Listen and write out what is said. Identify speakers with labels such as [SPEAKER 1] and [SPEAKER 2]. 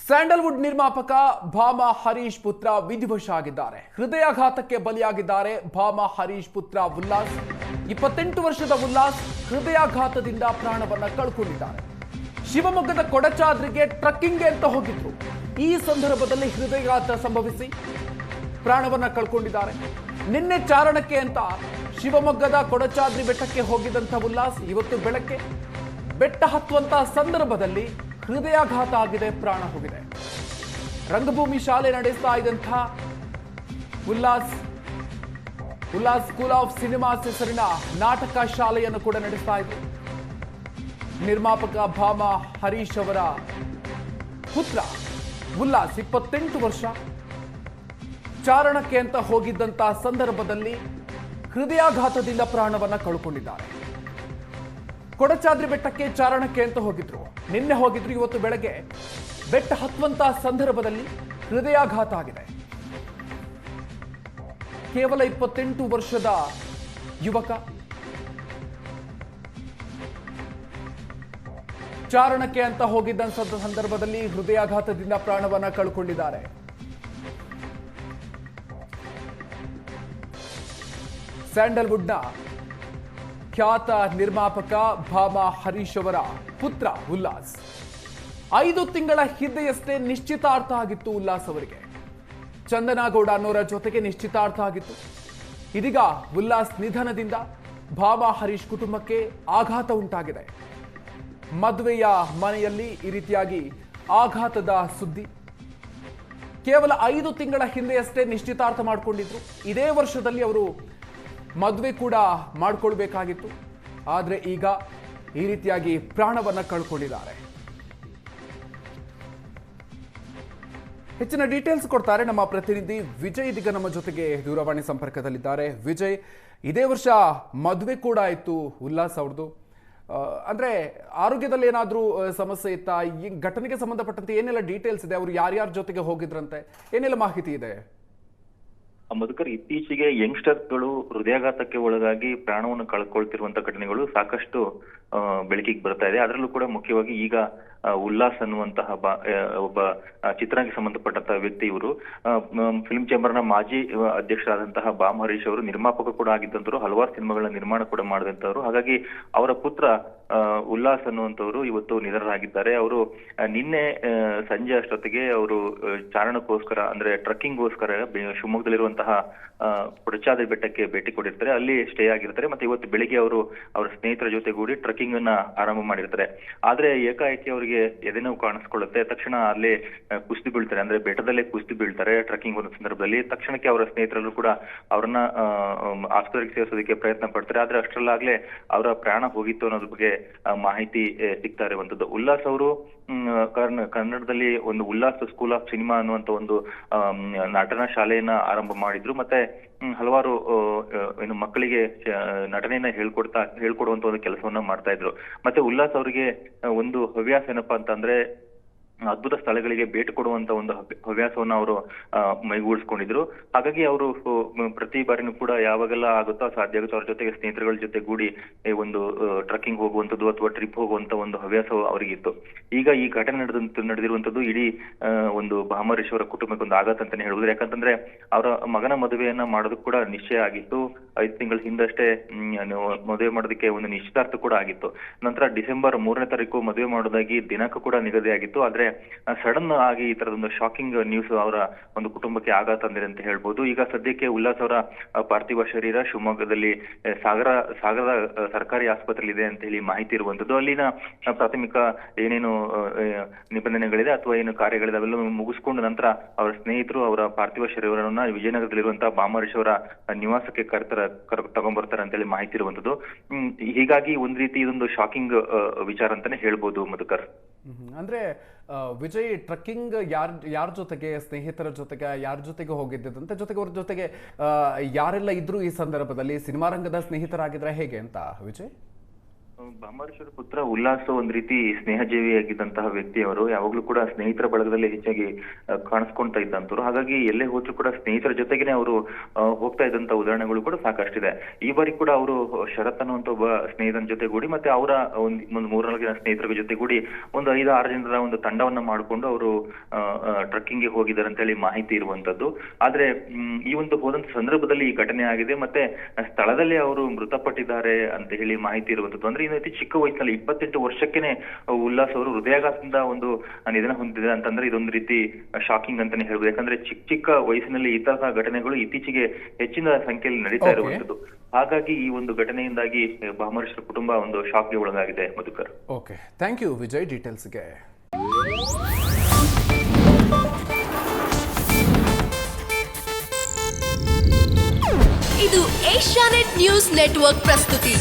[SPEAKER 1] Sandalwood ನಿರ್ಮಾಪಕ ಭಾಮಾ ಹರೀಶ್ ಪುತ್ರ ವಿಧಿವಶ ಆಗಿದ್ದಾರೆ. ಹೃದಯಾಘಾತಕ್ಕೆ ಬಲಿಯಾಗಿದ್ದಾರೆ ಭಾಮಾ ಹರೀಶ್ ಪುತ್ರ ಉಲ್ಲಾಸ್. 28 ವರ್ಷದ ಉಲ್ಲಾಸ್ ಹೃದಯಾಘಾತದಿಂದ ಪ್ರಾಣವನ್ನ ಕಳ್ಕೊಂಡಿದ್ದಾರೆ. ಶಿವಮೊಗ್ಗದ ಕೊಡಚಾದ್ರಿಗೆ ಟ್ರಕ್ಕಿಂಗ್ಗೆ ಅಂತ ಹೋಗಿದ್ರು. ಈ ಸಂದರ್ಭದಲ್ಲಿ ಹೃದಯಾಘಾತ ಸಂಭವಿಸಿ ಪ್ರಾಣವನ್ನ ಕಳ್ಕೊಂಡಿದ್ದಾರೆ. ನಿನ್ನೆ ಚಾರಣಕ್ಕೆ ಅಂತ ಶಿವಮೊಗ್ಗದ ಕೊಡಚಾದ್ರಿ ಬೆಟ್ಟಕ್ಕೆ ಹೋಗಿದ್ದಂಥ ಉಲ್ಲಾಸ್ ಇವತ್ತು ಬೆಳಗ್ಗೆ ಬೆಟ್ಟ ಹತ್ತುವಂತ ಸಂದರ್ಭದಲ್ಲಿ ಹೃದಯಾಘಾತ ಆಗಿದೆ, ಪ್ರಾಣ ಹೋಗಿದೆ. ರಂಗಭೂಮಿ ಶಾಲೆ ನಡೆಸ್ತಾ ಇದ್ದಂಥ ಉಲ್ಲಾಸ್ ಸ್ಕೂಲ್ ಆಫ್ ಸಿನಿಮಾಸ್ ಹೆಸರಿನ ನಾಟಕ ಶಾಲೆಯನ್ನು ಕೂಡ ನಡೆಸ್ತಾ ಇದ್ರು. ನಿರ್ಮಾಪಕ ಭಾಮಾ ಹರೀಶ್ ಅವರ ಪುತ್ರ ಉಲ್ಲಾಸ್ 28 ವರ್ಷ ಚಾರಣಕ್ಕೆ ಅಂತ ಹೋಗಿದ್ದಂತ ಸಂದರ್ಭದಲ್ಲಿ ಹೃದಯಾಘಾತದಿಂದ ಪ್ರಾಣವನ್ನ ಕಳ್ಕೊಂಡಿದ್ದಾರೆ. ಕೊಡಚಾದ್ರಿ ಬೆಟ್ಟಕ್ಕೆ ಚಾರಣಕ್ಕೆ ಅಂತ ಹೋಗಿದ್ರು. ನಿನ್ನೆ ಹೋಗಿದ್ರು. ಇವತ್ತು ಬೆಳಗ್ಗೆ ಬೆಟ್ಟ ಹತ್ತುವಂತ ಸಂದರ್ಭದಲ್ಲಿ ಹೃದಯಾಘಾತ ಆಗಿದೆ. ಕೇವಲ 28 ವರ್ಷದ ಯುವಕ ಚಾರಣಕ್ಕೆ ಅಂತ ಹೋಗಿದ್ದಂತ ಸಂದರ್ಭದಲ್ಲಿ ಹೃದಯಾಘಾತದಿಂದ ಪ್ರಾಣವನ್ನ ಕಳ್ಕೊಂಡಿದ್ದಾರೆ. ಸ್ಯಾಂಡಲ್ವುಡ್ನ ಖ್ಯಾತ ನಿರ್ಮಾಪಕ ಭಾಮಾ ಹರೀಶ್ ಅವರ ಪುತ್ರ ಉಲ್ಲಾಸ್ 5 ತಿಂಗಳ ಹಿಂದೆಯಷ್ಟೇ ನಿಶ್ಚಿತಾರ್ಥ ಆಗಿತ್ತು. ಉಲ್ಲಾಸ್ ಅವರಿಗೆ ಚಂದನಗೌಡ ಅನ್ನೋರ ಜೊತೆಗೆ ನಿಶ್ಚಿತಾರ್ಥ ಆಗಿತ್ತು. ಇದೀಗ ಉಲ್ಲಾಸ್ ನಿಧನದಿಂದ ಭಾಮಾ ಹರೀಶ್ ಕುಟುಂಬಕ್ಕೆ ಆಘಾತ ಉಂಟಾಗಿದೆ. ಮದುವೆಯ ಮನೆಯಲ್ಲಿ ಈ ರೀತಿಯಾಗಿ ಆಘಾತದ ಸುದ್ದಿ. ಕೇವಲ 5 ತಿಂಗಳ ಹಿಂದೆಯಷ್ಟೇ ನಿಶ್ಚಿತಾರ್ಥ ಮಾಡಿಕೊಂಡಿದ್ರು. ಇದೇ ವರ್ಷದಲ್ಲಿ ಅವರು ಮದುವೆ ಕೂಡ ಮಾಡಿಕೊಳ್ಬೇಕಾಗಿತ್ತು. ಆದರೆ ಈಗ ಈ ರೀತಿಯಾಗಿ ಪ್ರಾಣವನ್ನ ಕಳ್ಕೊಂಡಿದ್ದಾರೆ. ಹೆಚ್ಚಿನ ಡೀಟೇಲ್ಸ್ ಕೊಡ್ತಾರೆ ನಮ್ಮ ಪ್ರತಿನಿಧಿ ವಿಜಯ್. ಇದೀಗ ನಮ್ಮ ಜೊತೆಗೆ ದೂರವಾಣಿ ಸಂಪರ್ಕದಲ್ಲಿದ್ದಾರೆ. ವಿಜಯ್, ಇದೇ ವರ್ಷ ಮದುವೆ ಕೂಡ ಆಯಿತು ಉಲ್ಲಾಸ್ ಅವ್ರದ್ದು. ಅಂದ್ರೆ ಆರೋಗ್ಯದಲ್ಲಿ ಏನಾದರೂ ಸಮಸ್ಯೆ ಇತ್ತಾ? ಈ ಘಟನೆಗೆ ಸಂಬಂಧಪಟ್ಟಂತೆ ಏನೆಲ್ಲ ಡೀಟೇಲ್ಸ್ ಇದೆ? ಅವರು ಯಾರ್ಯಾರ ಜೊತೆಗೆ ಹೋಗಿದ್ರಂತೆ, ಏನೆಲ್ಲ ಮಾಹಿತಿ ಇದೆ?
[SPEAKER 2] ಮಧುಕರ್, ಇತ್ತೀಚೆಗೆ ಯಂಗ್ಸ್ಟರ್ಸ್ಗಳು ಹೃದಯಾಘಾತಕ್ಕೆ ಒಳಗಾಗಿ ಪ್ರಾಣವನ್ನು ಕಳ್ಕೊಳ್ತಿರುವಂತ ಘಟನೆಗಳು ಸಾಕಷ್ಟು ಬೆಳಕಿಗೆ ಬರ್ತಾ ಇದೆ. ಅದರಲ್ಲೂ ಕೂಡ ಮುಖ್ಯವಾಗಿ ಈಗ ಉಲ್ಲಾಸ್ ಅನ್ನುವಂತಹ ಒಬ್ಬ ಚಿತ್ರಕ್ಕೆ ಸಂಬಂಧಪಟ್ಟಂತಹ ವ್ಯಕ್ತಿ. ಇವರು ಫಿಲ್ಮ್ ಚೇಂಬರ್ನ ಮಾಜಿ ಅಧ್ಯಕ್ಷರಾದಂತಹ ಭಾಮಾ ಹರೀಶ್ ಅವರು ನಿರ್ಮಾಪಕ ಕೂಡ ಆಗಿದ್ದಂತವರು, ಹಲವಾರು ಸಿನಿಮಾಗಳ ನಿರ್ಮಾಣ ಕೂಡ ಮಾಡಿದಂತವರು. ಹಾಗಾಗಿ ಅವರ ಪುತ್ರ ಉಲ್ಲಾಸ್ ಅನ್ನುವಂಥವ್ರು ಇವತ್ತು ನಿಧನರಾಗಿದ್ದಾರೆ. ಅವರು ನಿನ್ನೆ ಸಂಜೆ ಅಷ್ಟೊತ್ತಿಗೆ ಅವರು ಚಾರಣಕ್ಕೋಸ್ಕರ ಅಂದ್ರೆ ಟ್ರಕ್ಕಿಂಗ್ಗೋಸ್ಕರ ಶಿವಮೊಗ್ಗದಲ್ಲಿರುವಂತಹ ಕೊಡಚಾದ್ರಿ ಬೆಟ್ಟಕ್ಕೆ ಭೇಟಿ ಕೊಟ್ಟಿರ್ತಾರೆ. ಅಲ್ಲಿ ಸ್ಟೇ ಆಗಿರ್ತಾರೆ. ಮತ್ತೆ ಇವತ್ತು ಬೆಳಿಗ್ಗೆ ಅವರು ಅವರ ಸ್ನೇಹಿತರ ಜೊತೆಗೂಡಿ ಟ್ರಕ್ಕಿಂಗ್ ಅನ್ನ ಆರಂಭ ಮಾಡಿರ್ತಾರೆ. ಆದ್ರೆ ಏಕಾಏಕಿ ಅವರಿಗೆ ಎದೆನೋವು ಕಾಣಿಸ್ಕೊಳ್ಳುತ್ತೆ. ತಕ್ಷಣ ಅಲ್ಲಿ ಕುಸ್ತಿ ಬೀಳ್ತಾರೆ, ಅಂದ್ರೆ ಬೆಟ್ಟದಲ್ಲೇ ಕುಸ್ತಿ ಬೀಳ್ತಾರೆ ಟ್ರಕ್ಕಿಂಗ್ ಒಂದು ಸಂದರ್ಭದಲ್ಲಿ. ತಕ್ಷಣಕ್ಕೆ ಅವರ ಸ್ನೇಹಿತರಲ್ಲೂ ಕೂಡ ಅವರನ್ನ ಆಸ್ಪತ್ರೆಗೆ ಸೇರಿಸೋದಕ್ಕೆ ಪ್ರಯತ್ನ ಪಡ್ತಾರೆ. ಆದ್ರೆ ಅಷ್ಟರಲ್ಲಾಗ್ಲೇ ಅವರ ಪ್ರಾಣ ಹೋಗಿತ್ತು ಅನ್ನೋದ್ರ ಬಗ್ಗೆ ಮಾಹಿತಿ ಸಿಗ್ತಾ ಇರುವಂತದ್ದು. ಉಲ್ಲಾಸ್ ಅವರು ಕನ್ನಡದಲ್ಲಿ ಒಂದು ಉಲ್ಲಾಸ್ ಸ್ಕೂಲ್ ಆಫ್ ಸಿನಿಮಾ ಅನ್ನುವಂತ ಒಂದು ನಟನಾ ಶಾಲೆಯನ್ನ ಆರಂಭ ಮಾಡಿದ್ರು. ಮತ್ತೆ ಹಲವಾರು ಏನು ಮಕ್ಕಳಿಗೆ ನಟನೆಯನ್ನ ಹೇಳ್ಕೊಡುವಂತ ಒಂದು ಕೆಲಸವನ್ನ ಮಾಡ್ತಾ ಇದ್ರು. ಮತ್ತೆ ಉಲ್ಲಾಸ್ ಅವರಿಗೆ ಒಂದು ಹವ್ಯಾಸ ಏನಪ್ಪಾ ಅಂತಂದ್ರೆ ಅದ್ಭುತ ಸ್ಥಳಗಳಿಗೆ ಭೇಟಿ ಕೊಡುವಂತ ಒಂದು ಹವ್ಯಾಸವನ್ನ ಅವರು ಮೈಗೂಡಿಸ್ಕೊಂಡಿದ್ರು. ಹಾಗಾಗಿ ಅವರು ಪ್ರತಿ ಬಾರಿನೂ ಕೂಡ ಯಾವಾಗೆಲ್ಲ ಆಗುತ್ತೋ ಸಾಧ್ಯ ಆಗುತ್ತೋ ಅವ್ರ ಜೊತೆಗೆ ಸ್ನೇಹಿತರುಗಳ ಜೊತೆ ಗೂಡಿ ಒಂದು ಟ್ರಕ್ಕಿಂಗ್ ಹೋಗುವಂಥದ್ದು ಅಥವಾ ಟ್ರಿಪ್ ಹೋಗುವಂತ ಒಂದು ಹವ್ಯಾಸ ಅವರಿಗಿತ್ತು. ಈಗ ಈ ಘಟನೆ ನಡೆದಿರುವಂತದ್ದು ಇಡೀ ಒಂದು ಭಾಮಾ ಹರೀಶ್ ಅವರ ಕುಟುಂಬಕ್ಕೆ ಒಂದು ಆಘಾತ ಅಂತಾನೆ ಹೇಳ್ಬೋದು. ಯಾಕಂತಂದ್ರೆ ಅವರ ಮಗನ ಮದುವೆಯನ್ನ ಮಾಡೋದಕ್ಕೆ ಕೂಡ ನಿಶ್ಚಯ ಆಗಿತ್ತು. 5 ತಿಂಗಳ ಹಿಂದಷ್ಟೇ ಮದುವೆ ಮಾಡೋದಕ್ಕೆ ಒಂದು ನಿಶ್ಚಿತಾರ್ಥ ಕೂಡ ಆಗಿತ್ತು. ನಂತರ ಡಿಸೆಂಬರ್ 3ನೇ ತಾರೀಕು ಮದುವೆ ಮಾಡೋದಾಗಿ ದಿನಾಂಕ ಕೂಡ ನಿಗದಿ ಆಗಿತ್ತು. ಆದ್ರೆ ಸಡನ್ ಆಗಿ ಈ ತರದೊಂದು ಶಾಕಿಂಗ್ ನ್ಯೂಸ್ ಅವರ ಒಂದು ಕುಟುಂಬಕ್ಕೆ ಆಘಾತ ಅಂದಿದೆ ಅಂತ ಹೇಳ್ಬೋದು. ಈಗ ಸದ್ಯಕ್ಕೆ ಉಲ್ಲಾಸ್ ಅವರ ಪಾರ್ಥಿವ ಶರೀರ ಶಿವಮೊಗ್ಗದಲ್ಲಿ ಸಾಗರದ ಸರ್ಕಾರಿ ಆಸ್ಪತ್ರೆ ಇದೆ ಅಂತ ಹೇಳಿ ಮಾಹಿತಿ ಇರುವಂತದ್ದು. ಅಲ್ಲಿನ ಪ್ರಾಥಮಿಕ ಏನೇನು ನಿಬಂಧನೆಗಳಿದೆ ಅಥವಾ ಏನು ಕಾರ್ಯಗಳಿದೆ ಅವೆಲ್ಲ ಮುಗಿಸ್ಕೊಂಡು ನಂತರ ಅವರ ಸ್ನೇಹಿತರು ಅವರ ಪಾರ್ಥಿವ ಶರೀರವನ್ನ ವಿಜಯನಗರದಲ್ಲಿರುವಂತಹ ಭಾಮಾ ಹರೀಶ್ ಅವರ ನಿವಾಸಕ್ಕೆ ತಗೊಂಡ್ಬರ್ತಾರೆ ಅಂತ ಹೇಳಿ ಮಾಹಿತಿ ಇರುವಂತದ್ದು. ಹೀಗಾಗಿ ಒಂದ್ ರೀತಿ ಇದೊಂದು ಶಾಕಿಂಗ್ ವಿಚಾರ ಅಂತಾನೆ ಹೇಳ್ಬೋದು ಮಧುಕರ್.
[SPEAKER 1] ಅಂದ್ರೆ ವಿಜಯ್, ಟ್ರಕ್ಕಿಂಗ್ ಯಾರ ಜೊತೆಗೆ, ಸ್ನೇಹಿತರ ಜೊತೆಗೆ, ಯಾರ ಜೊತೆಗೆ ಹೋಗಿದ್ದಂತೆ, ಜೊತೆಗೆ ಅವ್ರ ಜೊತೆಗೆ ಯಾರೆಲ್ಲ ಇದ್ರು ಈ ಸಂದರ್ಭದಲ್ಲಿ? ಸಿನಿಮಾ ರಂಗದ ಸ್ನೇಹಿತರಾಗಿದ್ರೆ ಹೇಗೆ ಅಂತ ವಿಜಯ್?
[SPEAKER 2] ಬಾಂಬಾರೇಶ್ವರ ಪುತ್ರ ಉಲ್ಲಾಸ್ ಒಂದ್ ರೀತಿ ಸ್ನೇಹಜೀವಿಯಾಗಿದ್ದಂತಹ ವ್ಯಕ್ತಿ. ಅವರು ಯಾವಾಗ್ಲೂ ಕೂಡ ಸ್ನೇಹಿತರ ಬಳಗದಲ್ಲಿ ಹೆಚ್ಚಾಗಿ ಕಾಣಿಸ್ಕೊಂತಾ ಇದ್ದಂತವ್ರು. ಹಾಗಾಗಿ ಎಲ್ಲೇ ಹೋದ್ರು ಕೂಡ ಸ್ನೇಹಿತರ ಜೊತೆಗೇನೆ ಅವರು ಹೋಗ್ತಾ ಇದ್ದಂತ ಉದಾಹರಣೆಗಳು ಕೂಡ ಸಾಕಷ್ಟಿದೆ. ಈ ಬಾರಿ ಕೂಡ ಅವರು ಶರತ್ ಅನ್ನುವಂತ ಒಬ್ಬ ಸ್ನೇಹಿತನ ಜೊತೆಗೂಡಿ ಮತ್ತೆ ಅವರ ಒಂದು 3-4 ಜನ ಸ್ನೇಹಿತರ ಜೊತೆಗೂಡಿ ಒಂದು 5-6 ಜನರ ಒಂದು ತಂಡವನ್ನ ಮಾಡಿಕೊಂಡು ಅವರು ಟ್ರಕ್ಕಿಂಗ್ ಗೆ ಹೋಗಿದ್ದಾರೆ ಅಂತ ಹೇಳಿ ಮಾಹಿತಿ ಇರುವಂತದ್ದು. ಆದ್ರೆ ಈ ಒಂದು ಹೋದಂತ ಸಂದರ್ಭದಲ್ಲಿ ಈ ಘಟನೆ ಆಗಿದೆ. ಮತ್ತೆ ಸ್ಥಳದಲ್ಲಿ ಅವರು ಮೃತಪಟ್ಟಿದ್ದಾರೆ ಅಂತ ಹೇಳಿ ಮಾಹಿತಿ ಇರುವಂತದ್ದು. ಅಂದ್ರೆ ಅತಿ ಚಿಕ್ಕ ವಯಸ್ಸಿನಲ್ಲಿ 28 ವರ್ಷಕ್ಕೇನೆ ಉಲ್ಲಾಸ್ ಅವರು ಹೃದಯಾಘಾತದಿಂದ ಒಂದು ನಿಧನ ಹೊಂದಿದೆ ಅಂತಂದ್ರೆ ಇದೊಂದು ರೀತಿ ಶಾಕಿಂಗ್ ಅಂತಾನೆ ಹೇಳ್ಬೋದು. ಯಾಕಂದ್ರೆ ಚಿಕ್ಕ ವಯಸ್ಸಿನಲ್ಲಿ ಈ ತರಹ ಘಟನೆಗಳು ಇತ್ತೀಚೆಗೆ ಹೆಚ್ಚಿನ ಸಂಖ್ಯೆಯಲ್ಲಿ ನಡೀತಾ ಇರುವಂತದ್ದು. ಹಾಗಾಗಿ ಈ ಒಂದು ಘಟನೆಯಿಂದಾಗಿ ಬಾಂಬಾರೇಶ್ವರ ಕುಟುಂಬ ಒಂದು ಶಾಕ್ಗೆ ಒಳಗಾಗಿದೆ. Madhukar,
[SPEAKER 1] okay, thank you Vijay ಡೀಟೇಲ್ಸ್ಗೆ.
[SPEAKER 3] ಇದು ಏಷ್ಯಾನೆಟ್ ನ್ಯೂಸ್ ನೆಟ್ವರ್ಕ್ ಪ್ರಸ್ತುತಿ.